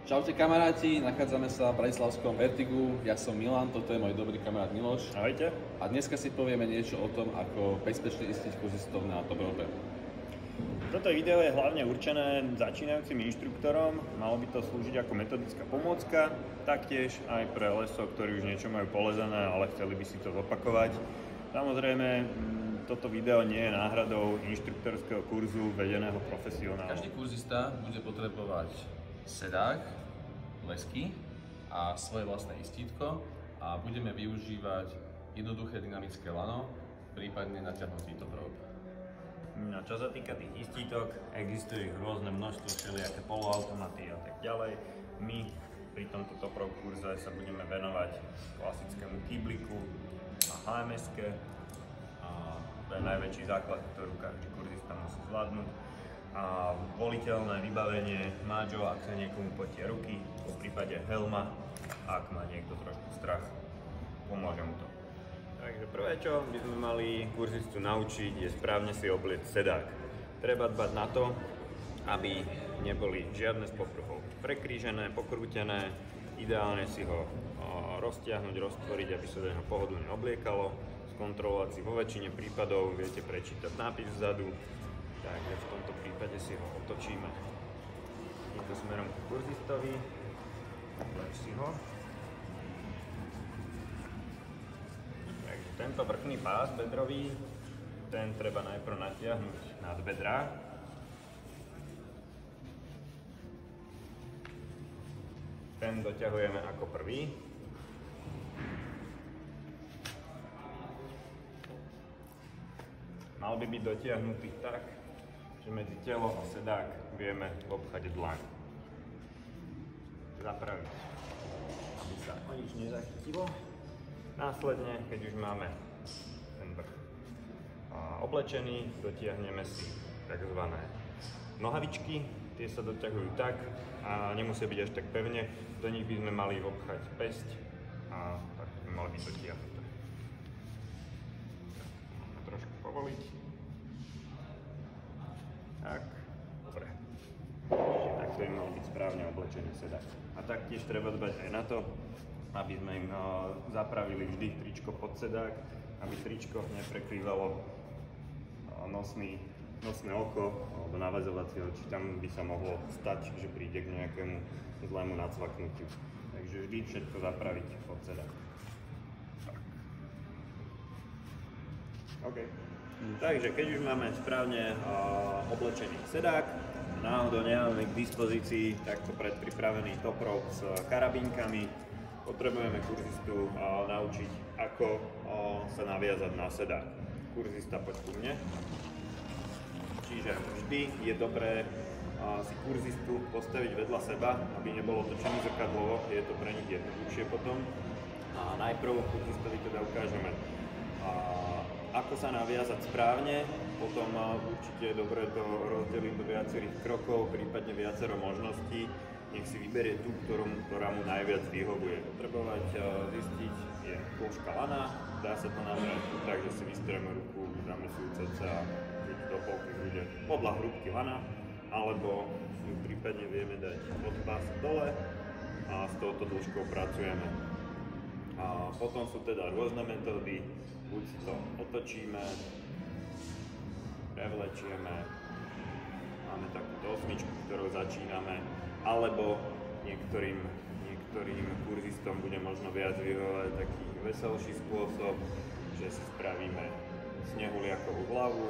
Čaute kamaráti, nachádzame sa v bratislavskom Vertigu, ja som Milan, toto je môj dobrý kamarát Miloš. Ahojte. A dneska si povieme niečo o tom, ako bezpečne istiť kurzistov na top rope. Toto video je hlavne určené začínajúcim inštruktorom, malo by to slúžiť ako metodická pomôcka, taktiež aj pre lesov, ktorí už niečo majú polezené, ale chceli by si to zopakovať. Samozrejme, toto video nie je náhradou inštruktorského kurzu vedeného profesionálu. Každý kurzista bude potrebovať sedák, lesky a svoje vlastné istítko a budeme využívať jednoduché dynamické lano, prípadne natiahnutý top rope. No, čo sa týka tých istítok, existuje ich rôzne množstvo, všelijaké poloautomaty a tak ďalej. My pri tomto top rope kurze sa budeme venovať klasickému kýbliku a HMS-ke. To je najväčší základ, ktorú každý kurzista musí zvládnuť. A voliteľné vybavenie máčo, ak sa niekomu potia ruky, v prípade helma, ak má niekto trošku strach, pomôže mu to. Takže prvé, čo by sme mali kurzistu naučiť, je správne si obliecť sedák. Treba dbať na to, aby neboli žiadne z povrchov prekrížené, pokrútené, ideálne si ho roztiahnuť, roztvoriť, aby sa do neho pohodlne obliekalo, skontrolovať si vo väčšine prípadov, viete prečítať nápis vzadu, takže v tomto prípade si ho otočíme týmto smerom k kurzistovi, obleč si ho. Takže tento vrchný pás bedrový, ten treba najprv natiahnuť nad bedrá. Ten doťahujeme ako prvý. Mal by byť dotiahnutý tak, že medzi telo a sedák vieme obchať dlaň. Zapraviť, aby sa o nič nezachytilo. Následne, keď už máme ten vrch oblečený, dotiahneme si tzv. Nohavičky. Tie sa doťahujú tak a nemusia byť až tak pevne. Do nich by sme mali obchať päsť a tak by mali byť dotiahnuté. Máme trošku povoliť. Tak, dobre. Takto by mal byť správne oblečený sedák. A taktiež treba dbať aj na to, aby sme im zapravili vždy tričko pod sedák, aby tričko neprekrývalo nosné oko alebo naväzovacie oči. Tam by sa mohlo stať, že príde k nejakému zlému nacvaknutiu. Takže vždy všetko zapraviť pod sedák. OK. Takže keď už máme správne oblečený sedák, náhodou nemáme k dispozícii takto predpripravený top rope s karabínkami, potrebujeme kurzistu naučiť, ako sa naviazať na sedák. Kurzista, poď ku mne. Čiže vždy je dobré si kurzistu postaviť vedľa seba, aby nebolo točený zrkadlovo, je to pre nich jednoduchšie potom. A najprv kurzistovi teda ukážeme, ako sa naviazať správne, potom určite je dobré to rozdeliť do viacerých krokov, prípadne viacero možností. Nech si vyberie tú, ktorá mu najviac vyhovuje. Potrebovať zistiť je dĺžka lana, dá sa to namerať tak, že si vystrieme ruku, dáme si ju cca do polky hrude podľa hrúbky lana, alebo si prípadne vieme dať od pása dole a s touto dĺžkou pracujeme. A potom sú teda rôzne metódy, buď si to otočíme, prevlečieme, máme takúto osmičku, ktorou začíname, alebo niektorým kurzistom bude možno viac vyhovovať taký veselší spôsob, že si spravíme snehuliakovú hlavu,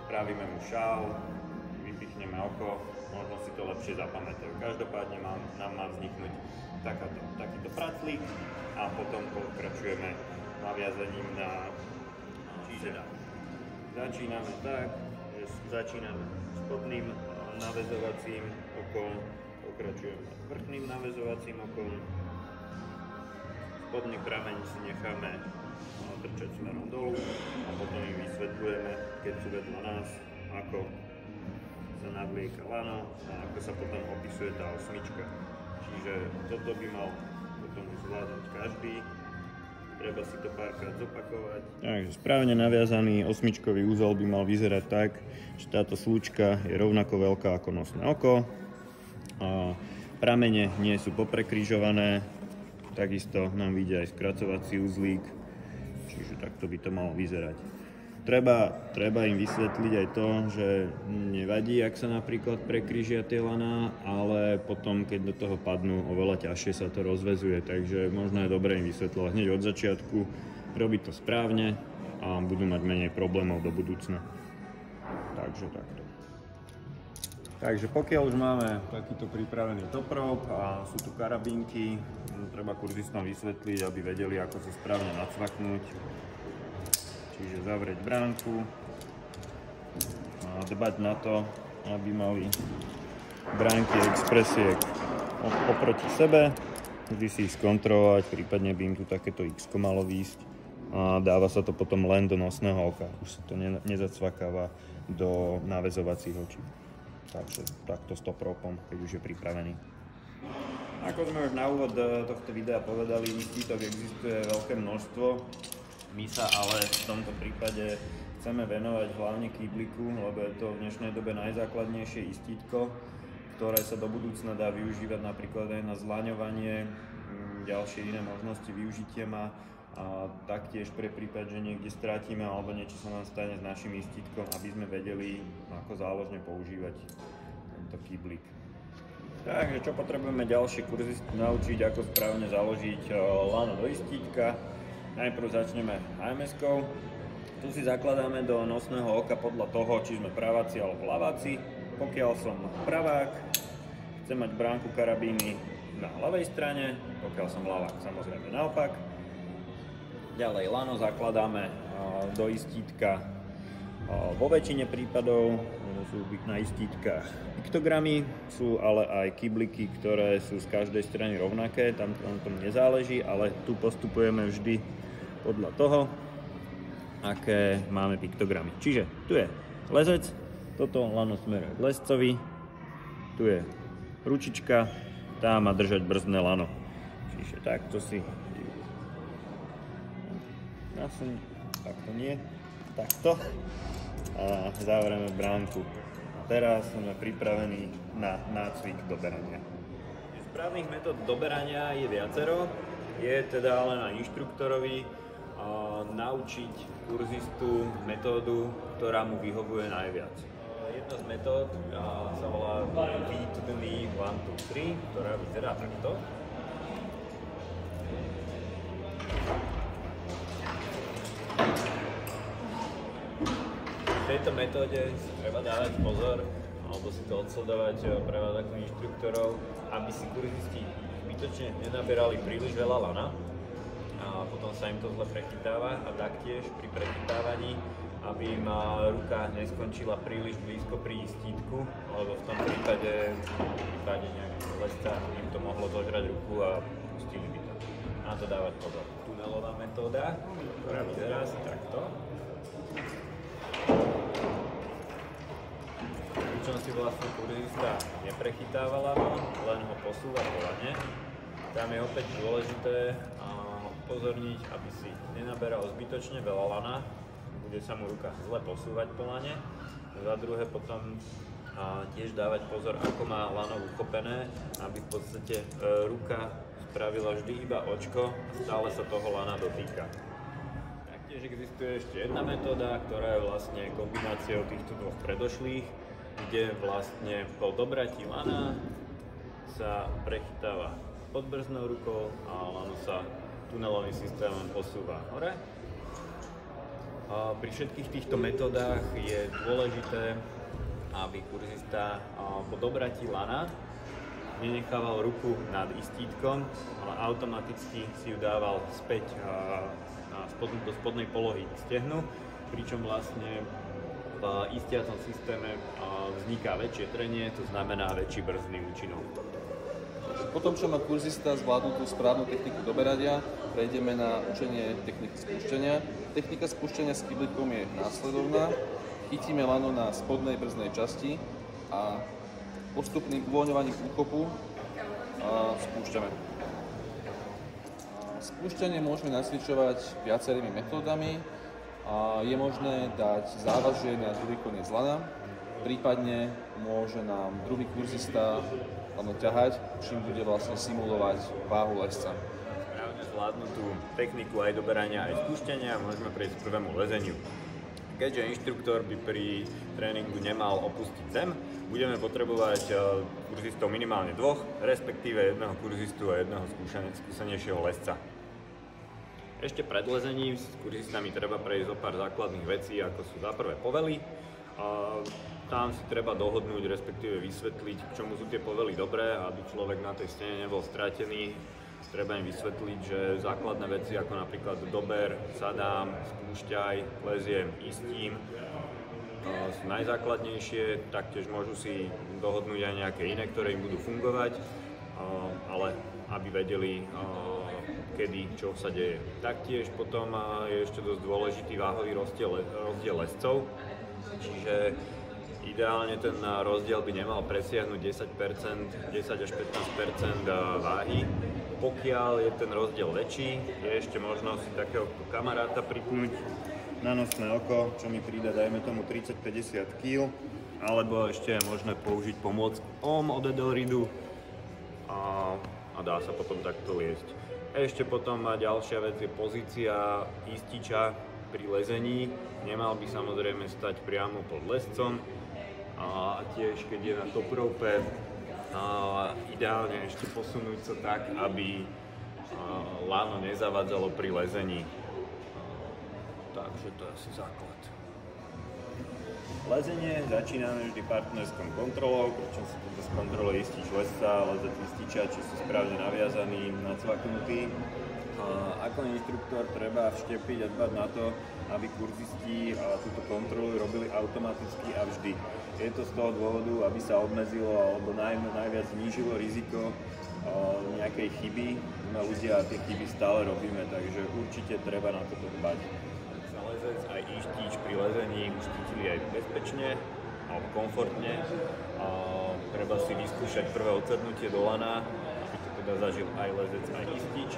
spravíme mu šál, vypichneme oko, možno si to lepšie zapamätajú. Každopádne nám má vzniknúť takýto praclík a potom pokračujeme naviazaním na sedák. Začíname tak, že začíname spodným naväzovacím okom, pokračujeme vrchným naväzovacím okom, spodný prameň si necháme trčať smerom dolu a potom im vysvetľujeme, keď sú vedľa nás, ako sa navlieka lano a ako sa potom opisuje tá osmička. Čiže toto by mal potom zvládať každý. Treba si to párkrát zopakovať. Takže správne naviazaný osmičkový úzol by mal vyzerať tak, že táto slúčka je rovnako veľká ako nosné oko. A pramene nie sú poprekrižované, takisto nám vyjde aj skracovací uzlík, čiže takto by to malo vyzerať. Treba im vysvetliť aj to, že nevadí, ak sa napríklad prekrížia tie laná, ale potom, keď do toho padnú, oveľa ťažšie sa to rozväzuje, takže možno je dobré im vysvetľovať hneď od začiatku, robiť to správne a budú mať menej problémov do budúcna. Takže takto. Takže pokiaľ už máme takýto pripravený top rope a sú tu karabínky, treba kurzistom vysvetliť, aby vedeli, ako sa správne nacvaknúť. Čiže zavrieť bránku a dbať na to, aby mali bránky expresiek oproti sebe. Vždy si ich skontrolovať, prípadne by im tu takéto X-ko malo výjsť. A dáva sa to potom len do nosného oka. Už sa to nezacvakáva do náväzovacích očí. Takže takto s top ropeom, keď už je pripravený. Ako sme už na úvod tohto videa povedali, istítok existuje veľké množstvo. My sa ale v tomto prípade chceme venovať hlavne kýbliku, lebo je to v dnešnej dobe najzákladnejšie istítko, ktoré sa do budúcna dá využívať napríklad aj na zlaňovanie, ďalšie iné možnosti využitia má a taktiež pre prípad, že niekde strátime alebo niečo sa nám stane s našim istítkom, aby sme vedeli, ako záložne používať tento kýblik. Takže čo potrebujeme ďalšie kurzy naučiť, ako správne založiť lano do istítka. Najprv začneme AMS-kou. Tu si zakladáme do nosného oka podľa toho, či sme praváci alebo ľaváci. Pokiaľ som pravák, chcem mať bránku karabíny na ľavej strane, pokiaľ som ľavák, samozrejme naopak. Ďalej lano zakladáme do istítka vo väčšine prípadov, sú na istítkach piktogramy, sú ale aj kybliky, ktoré sú z každej strany rovnaké, tam tom nezáleží, ale tu postupujeme vždy podľa toho, aké máme piktogramy. Čiže tu je lezec, toto lano smeruje k lezcovi, tu je ručička, tá má držať brzdné lano. Čiže takto si nasuň, takto nie, takto a zavrieme bránku. Teraz sme pripravení na nácvik doberania. Správnych metód doberania je viacero, je teda ale na inštruktorovi naučiť kurzistu metódu, ktorá mu vyhovuje najviac. Jedna z metód sa volá V to the knee 1, 2, 3, ktorá vyzerá takto. V tejto metóde si treba dávať pozor, alebo si to odsledovať pre vás ako inštruktorov, aby si kurzisti zbytočne nenaberali príliš veľa lana a potom sa im to zle prechytáva a taktiež pri prechytávaní, aby im ruka neskončila príliš blízko pri istítku, lebo v tom prípade nejakého lesca im to mohlo zožrať ruku a pustili by to. Na to dávať pozor. Tunelová metóda, ktorá vyzerá asi takto. Pričom si vlastne kurzista neprechytáva lano, len ho posúva po lane. Tam je opäť dôležité upozorniť, aby si nenaberal zbytočne veľa lana, bude sa mu ruka zle posúvať po lane. Za druhé potom tiež dávať pozor, ako má lano uchopené, aby v podstate ruka spravila vždy iba očko a stále sa toho lana dotýka. Taktiež existuje ešte jedna metóda, ktorá je vlastne kombináciou týchto dvoch predošlých, kde vlastne po dobratí lana sa prechytáva pod brzdnou rukou a lano sa tunelovým systémom posúva hore. Pri všetkých týchto metódach je dôležité, aby kurzista po dobratí lana nenechával ruku nad istítkom, ale automaticky si ju dával späť do spodnej polohy k stehnu, pričom vlastne v istiacom systéme vzniká väčšie trenie, to znamená väčší brzdný účinok. Potom, čo má kurzista zvládnutú správnu techniku doberania, prejdeme na učenie techniky spúšťania. Technika spúšťania s kyblikom je následovná. Chytíme lano na spodnej brzdnej časti a postupným uvoľňovaním úchopu spúšťame. Spúšťanie môžeme nacvičovať viacerými metódami. Je možné dať závažie na druhý koniec lana, prípadne môže nám druhý kurzista lano ťahať, čím bude vlastne simulovať váhu lesca. Správne zvládnutú techniku aj doberania, aj spúšťania môžeme prejsť k prvému lezeniu. Keďže inštruktor by pri tréningu nemal opustiť zem, budeme potrebovať kurzistov minimálne dvoch, respektíve jedného kurzistu a jedného skúsenejšieho lesca. Ešte pred lezením s kurzistami treba prejsť zo pár základných vecí, ako sú za prvé povely. Tam si treba dohodnúť, respektíve vysvetliť, k čomu sú tie povely dobré, aby človek na tej stene nebol stratený. Treba im vysvetliť, že základné veci ako napríklad dober, sadám, spúšťaj, leziem, istím sú najzákladnejšie, taktiež môžu si dohodnúť aj nejaké iné, ktoré im budú fungovať, ale aby vedeli, kedy, čo sa deje. Taktiež potom je ešte dosť dôležitý váhový rozdiel lescov, čiže ideálne ten rozdiel by nemal presiahnuť 10 až 15% váhy. Pokiaľ je ten rozdiel väčší, je ešte možnosť si takého kamaráta pripnúť na nosné oko, čo mi prída, dajme tomu 30-50 kg, alebo ešte je možné použiť pomôcku od Edelridu a dá sa potom takto liesť. Ešte potom ďalšia vec je pozícia ističa pri lezení. Nemal by samozrejme stať priamo pod lescom a tiež keď je na top rope, ideálne ešte posunúť sa tak, aby lano nezavadzalo pri lezení. Takže to je asi základ. Lezenie začíname vždy partnerskou kontrolou, pričom sa toto skontroluje istič lesca, lezec ističa, či sú správne naviazaní, nacvaknutí. Ako inštruktor treba vštepiť a dbať na to, aby kurzisti túto kontrolu robili automaticky a vždy. Je to z toho dôvodu, aby sa obmedzilo alebo najviac znížilo riziko nejakej chyby. My ľudia tie chyby stále robíme, takže určite treba na toto dbať. Lezec aj ištič pri lezení už cítili aj bezpečne alebo komfortne. Treba si vyskúšať prvé odsadnutie do lana, aby to teda zažil aj lezec, aj istič.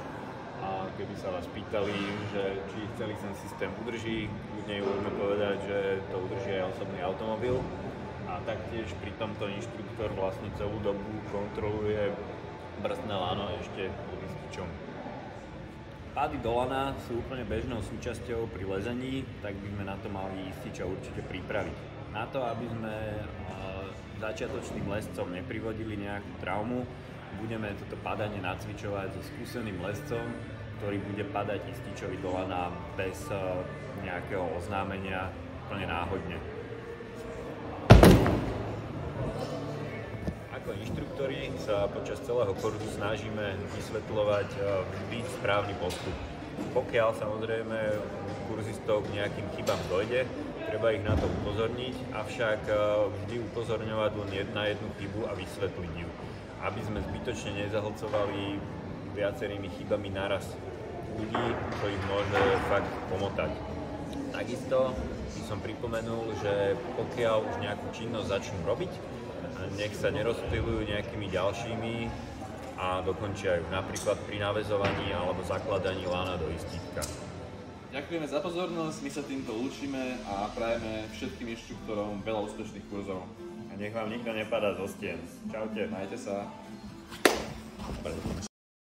A keby sa vás pýtali, že či celý ten systém udrží, kľudne môžeme povedať, že to udrží aj osobný automobil. A taktiež pri tomto inštruktor vlastne celú dobu kontroluje brzdné lano ešte pod ističom. Pády do lana sú úplne bežnou súčasťou pri lezení, tak by sme na to mali ističa určite pripraviť. Na to, aby sme začiatočným lescom neprivodili nejakú traumu, budeme toto padanie nacvičovať so skúseným lescom, ktorý bude padať ističovi do lana bez nejakého oznámenia, úplne náhodne. Ako inštruktori sa počas celého kurzu snažíme vysvetľovať vždy správny postup. Pokiaľ samozrejme kurzistov k nejakým chybám dojde, treba ich na to upozorniť, avšak vždy upozorňovať len na jednu chybu a vysvetliť ju, aby sme zbytočne nezahlcovali viacerými chybami naraz ľudí, čo ich môže fakt pomotať. Takisto by som pripomenul, že pokiaľ už nejakú činnosť začnú robiť, nech sa nerozptylujú nejakými ďalšími a dokončia ju, napríklad pri naväzovaní alebo zakladaní lana do istítka. Ďakujeme za pozornosť, my sa týmto lúčime a prajeme všetkým inštruktorom veľa úspešných kurzov. A nech vám nikto nepadá zo stien. Čaute. Majte sa.